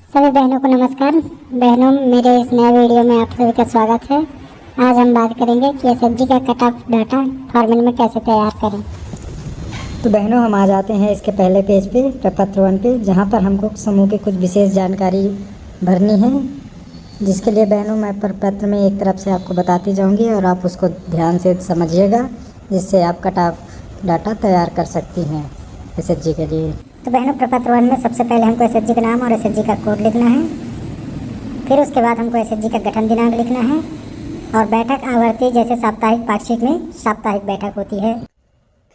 सभी बहनों को नमस्कार। बहनों, मेरे इस नए वीडियो में आप सभी का स्वागत है। आज हम बात करेंगे कि एसएचजी का कट ऑफ डाटा फॉर्मेट में कैसे तैयार करें। तो बहनों, हम आ जाते हैं इसके पहले पेज पे, प्रपत्र 1 पे, जहाँ पर हमको समूह की कुछ विशेष जानकारी भरनी है, जिसके लिए बहनों मैं प्रपत्र में एक तरफ से आपको बताती जाऊंगी और आप उसको ध्यान से समझिएगा, जिससे आप कट ऑफ डाटा तैयार कर सकती हैं एसएचजी के लिए। तो बहनों, प्रपत्र 1 में सबसे पहले हमको एसएचजी का नाम और एसएचजी का कोड लिखना है। फिर उसके बाद हमको एसएचजी का गठन दिनांक लिखना है और बैठक आवर्ती जैसे साप्ताहिक पाक्षिक में साप्ताहिक बैठक होती है।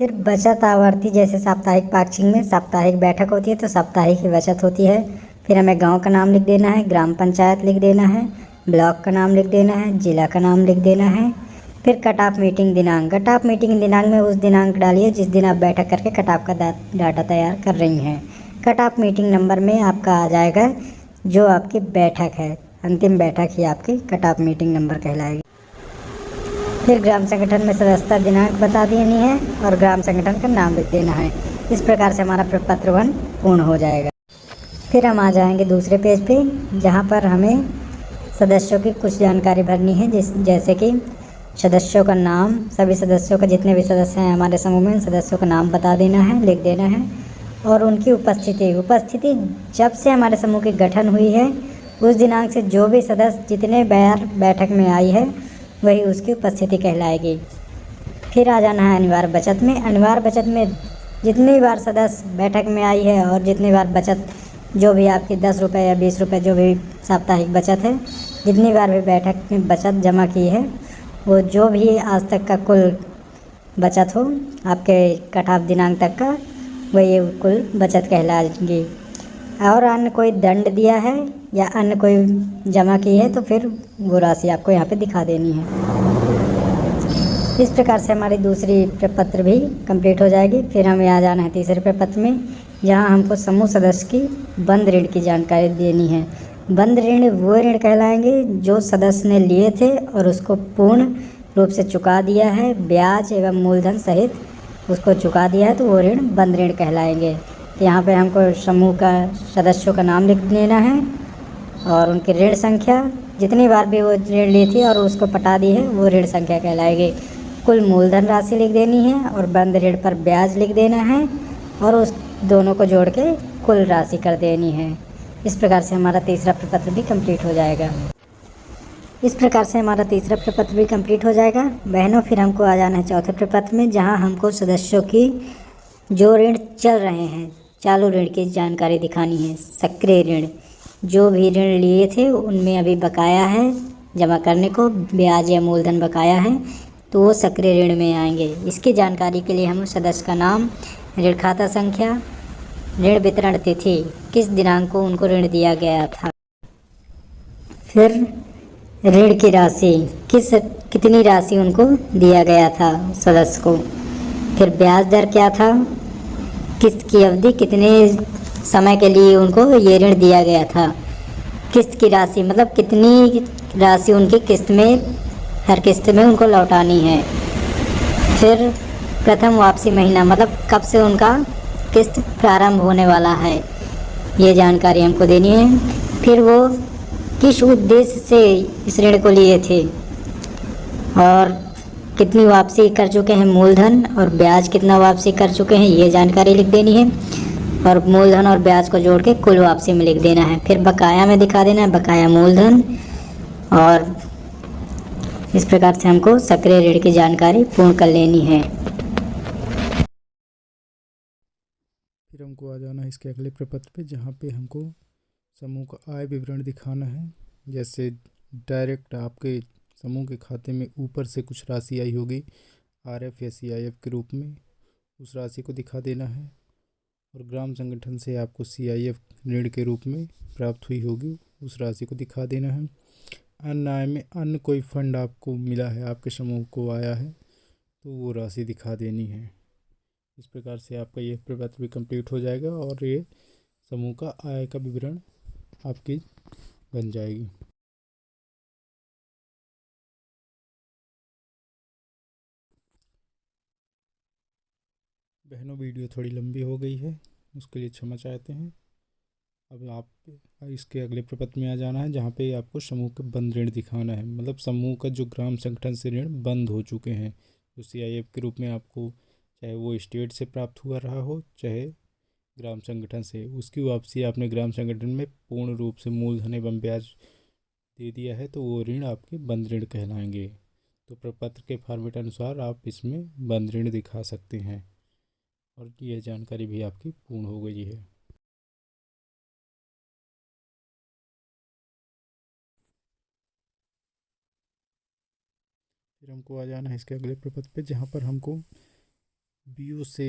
फिर बचत आवर्ती जैसे साप्ताहिक पाक्षिक में साप्ताहिक बैठक होती है, तो साप्ताहिक ही बचत होती है। फिर हमें गांव का नाम लिख देना है, ग्राम पंचायत लिख देना है, ब्लॉक का नाम लिख देना है, जिला का नाम लिख देना है। फिर कट ऑफ मीटिंग दिनांक, कट ऑफ मीटिंग दिनांक में उस दिनांक डालिए जिस दिन आप बैठक करके कट ऑफ का डाटा तैयार कर रही हैं। कट ऑफ मीटिंग नंबर में आपका आ जाएगा जो आपकी बैठक है, अंतिम बैठक ही आपकी कट ऑफ मीटिंग नंबर कहलाएगी। फिर ग्राम संगठन में सदस्यता दिनांक बता देनी है और ग्राम संगठन का नाम लिख देना है। इस प्रकार से हमारा प्रपत्र 1 पूर्ण हो जाएगा। फिर हम आ जाएंगे दूसरे पेज पे, जहाँ पर हमें सदस्यों की कुछ जानकारी भरनी है, जैसे कि सदस्यों का नाम, सभी सदस्यों का, जितने भी सदस्य हैं हमारे समूह में, सदस्यों का नाम बता देना है, लिख देना है। और उनकी उपस्थिति जब से हमारे समूह की गठन हुई है उस दिनांक से जो भी सदस्य जितने बार बैठक में आई है वही उसकी उपस्थिति कहलाएगी। फिर आ जाना है अनिवार्य बचत में। अनिवार्य बचत में जितनी बार सदस्य बैठक में आई है और जितनी बार बचत, जो भी आपकी 10 रुपये या 20 रुपये जो भी साप्ताहिक बचत है, जितनी बार भी बैठक में बचत जमा की है, वो जो भी आज तक का कुल बचत हो आपके कट ऑफ दिनांक तक का, वही कुल बचत कहलाएगी। और अन्य कोई दंड दिया है या अन्य कोई जमा की है तो फिर वो राशि आपको यहाँ पे दिखा देनी है। इस प्रकार से हमारी दूसरी प्रपत्र भी कंप्लीट हो जाएगी। फिर हमें आ जाना है तीसरे प्रपत्र में, जहाँ हमको समूह सदस्य की बंद ऋण की जानकारी देनी है। बंद ऋण वो ऋण कहलाएंगे जो सदस्य ने लिए थे और उसको पूर्ण रूप से चुका दिया है, ब्याज एवं मूलधन सहित उसको चुका दिया है, तो वो ऋण बंद ऋण कहलाएंगे। तो यहाँ पे हमको समूह का सदस्यों का नाम लिख देना है और उनकी ऋण संख्या, जितनी बार भी वो ऋण ली थी और उसको पटा दी है, वो ऋण संख्या कहलाएगी। कुल मूलधन राशि लिख देनी है और बंद ऋण पर ब्याज लिख देना है और उस दोनों को जोड़ के कुल राशि कर देनी है। इस प्रकार से हमारा तीसरा प्रपत्र भी कंप्लीट हो जाएगा। बहनों, फिर हमको आ जाना है चौथे प्रपत्र में, जहाँ हमको सदस्यों की जो ऋण चल रहे हैं, चालू ऋण की जानकारी दिखानी है। सक्रिय ऋण, जो भी ऋण लिए थे उनमें अभी बकाया है जमा करने को, ब्याज या मूलधन बकाया है, तो वो सक्रिय ऋण में आएंगे। इसकी जानकारी के लिए हम सदस्य का नाम, ऋण खाता संख्या, ऋण वितरण तिथि, किस दिनांक को उनको ऋण दिया गया था, फिर ऋण की राशि, कितनी राशि उनको दिया गया था सदस्य को, फिर ब्याज दर क्या था, किस्त की अवधि, कितने समय के लिए उनको ये ऋण दिया गया था, किस्त की राशि मतलब कितनी राशि उनकी किस्त में, हर किस्त में उनको लौटानी है, फिर प्रथम वापसी महीना मतलब कब से उनका किस्त प्रारंभ होने वाला है, ये जानकारी हमको देनी है। फिर वो किस उद्देश्य से इस ऋण को लिए थे और कितनी वापसी कर चुके हैं मूलधन, और ब्याज कितना वापसी कर चुके हैं, ये जानकारी लिख देनी है। और मूलधन और ब्याज को जोड़ के कुल वापसी में लिख देना है। फिर बकाया में दिखा देना है, बकाया मूलधन। और इस प्रकार से हमको सक्रिय ऋण की जानकारी पूर्ण कर लेनी है। फिर हमको आ जाना है इसके अगले प्रपत्र पे, जहाँ पे हमको समूह का आय विवरण दिखाना है। जैसे डायरेक्ट आपके समूह के खाते में ऊपर से कुछ राशि आई होगी आरएफ या सीआईएफ के रूप में, उस राशि को दिखा देना है। और ग्राम संगठन से आपको सीआईएफ ऋण के रूप में प्राप्त हुई होगी, उस राशि को दिखा देना है। अन्य आय में अन्य कोई फंड आपको मिला है, आपके समूह को आया है, तो वो राशि दिखा देनी है। इस प्रकार से आपका ये प्रपत्र भी कंप्लीट हो जाएगा और ये समूह का आय का विवरण आपकी बन जाएगी। बहनों, वीडियो थोड़ी लंबी हो गई है, उसके लिए क्षमा चाहते हैं। अब आप इसके अगले प्रपत्र में आ जाना है, जहाँ पे आपको समूह के बंद ऋण दिखाना है। मतलब समूह का जो ग्राम संगठन से ऋण बंद हो चुके हैं, जो CIF के रूप में आपको, चाहे वो स्टेट से प्राप्त हुआ रहा हो चाहे ग्राम संगठन से, उसकी वापसी आपने ग्राम संगठन में पूर्ण रूप से मूलधन एवं ब्याज दे दिया है, तो वो ऋण आपके बंद ऋण कहलाएंगे। तो प्रपत्र के फॉर्मेट अनुसार आप इसमें बंद ऋण दिखा सकते हैं। और यह जानकारी भी आपकी पूर्ण हो गई है। फिर हमको आ जाना है इसके अगले प्रपत्र पे, जहाँ पर हमको BO से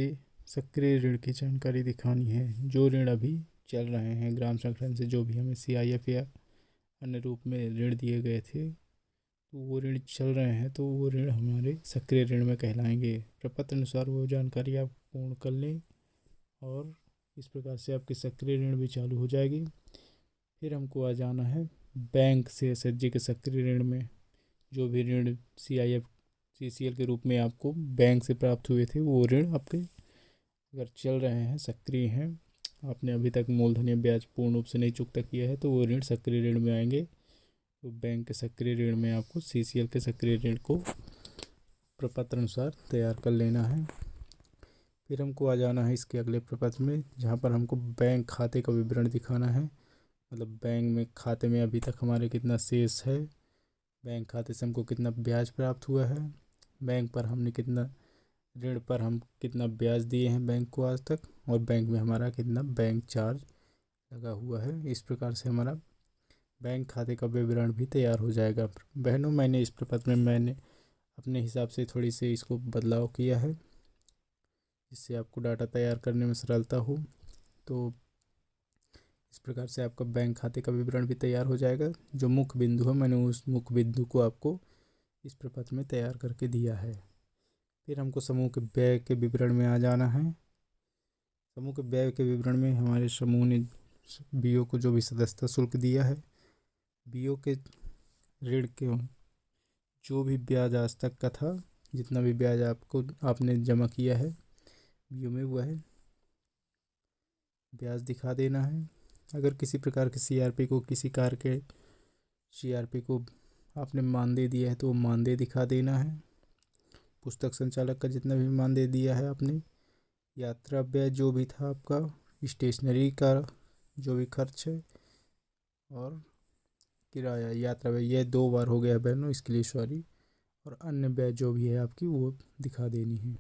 सक्रिय ऋण की जानकारी दिखानी है। जो ऋण अभी चल रहे हैं ग्राम संगठन से, जो भी हमें CIF या अन्य रूप में ऋण दिए गए थे, तो वो ऋण चल रहे हैं, तो वो ऋण हमारे सक्रिय ऋण में कहलाएंगे। प्रपत्र अनुसार वो जानकारी आप पूर्ण कर लें और इस प्रकार से आपकी सक्रिय ऋण भी चालू हो जाएगी। फिर हमको आ जाना है बैंक से SHG के सक्रिय ऋण में। जो भी ऋण CIF CCL के रूप में आपको बैंक से प्राप्त हुए थे, वो ऋण आपके अगर चल रहे हैं, सक्रिय हैं, आपने अभी तक मूलधन या ब्याज पूर्ण रूप से नहीं चुकता किया है, तो वो ऋण सक्रिय ऋण में आएंगे। तो बैंक के सक्रिय ऋण में आपको CCL के सक्रिय ऋण को प्रपत्र अनुसार तैयार कर लेना है। फिर हमको आ जाना है इसके अगले प्रपत्र में, जहाँ पर हमको बैंक खाते का विवरण दिखाना है। मतलब बैंक में खाते में अभी तक हमारे कितना शेष है, बैंक खाते से हमको कितना ब्याज प्राप्त हुआ है, बैंक पर हमने कितना ऋण पर हम कितना ब्याज दिए हैं बैंक को आज तक, और बैंक में हमारा कितना बैंक चार्ज लगा हुआ है। इस प्रकार से हमारा बैंक खाते का विवरण भी तैयार हो जाएगा। बहनों, मैंने इस प्रपत्र में मैंने अपने हिसाब से थोड़ी सी इसको बदलाव किया है, जिससे आपको डाटा तैयार करने में सरलता हो। तो इस प्रकार से आपका बैंक खाते का विवरण भी तैयार हो जाएगा। जो मुख्य बिंदु है, मैंने उस मुख्य बिंदु को आपको इस प्रपत्र में तैयार करके दिया है। फिर हमको समूह के व्यय के विवरण में आ जाना है। समूह के व्यय के विवरण में हमारे समूह ने BO को जो भी सदस्यता शुल्क दिया है, BO के ऋण के जो भी ब्याज आज तक का था, जितना भी ब्याज आपने जमा किया है BO में, वह ब्याज दिखा देना है। अगर किसी प्रकार के CRP को, किसी कार के CRP को आपने मानदेय दिया है, तो वो मानदेय दिखा देना है। पुस्तक संचालक का जितना भी मानदेय दिया है आपने, यात्रा व्यय जो भी था आपका, स्टेशनरी का जो भी खर्च है, और किराया यात्रा व्यय, यह 2 बार हो गया बहनों, इसके लिए सॉरी। और अन्य व्यय जो भी है आपकी, वो दिखा देनी है।